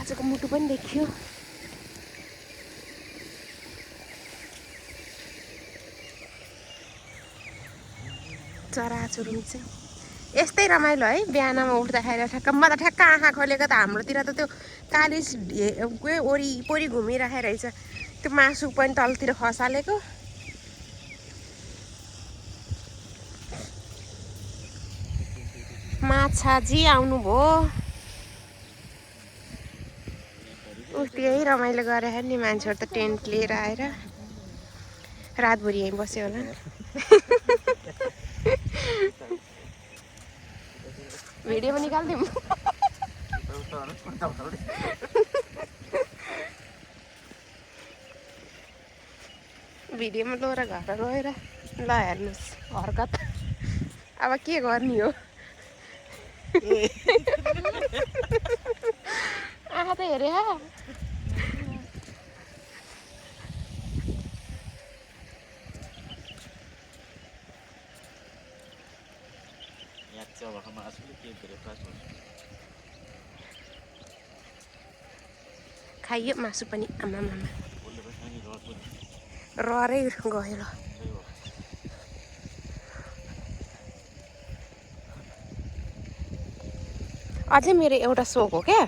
माछाको मुटु पनि देखियो। चराचुरुङ चाहिँ यस्तै रमाइलो है बिहानमा उठ्दाखेरि ठ्याक्क म त ठ्याक्क आँखा खोलेको त हाम्रोतिर त त्यो कालिज वरिपरि घुमिरहेको रहेछ त्यो मासु पनि तलतिर खसालेको। माछाजी आउनुभयो। त्यही रमाइलो गरेर नि मान्छेहरू त टेन्ट लिएर आएर रातभरि यहीँ बस्यो होला। भिडियोमा निकालिदिउँ। भिडियोमा लोएर घर गएर ल हेर्नुहोस् हरकत। अब के गर्ने हो। आँखा त हेरे खाइयो मासु पनि आमामा ररै गयो ल। अझै मेरो एउटा सोक हो क्या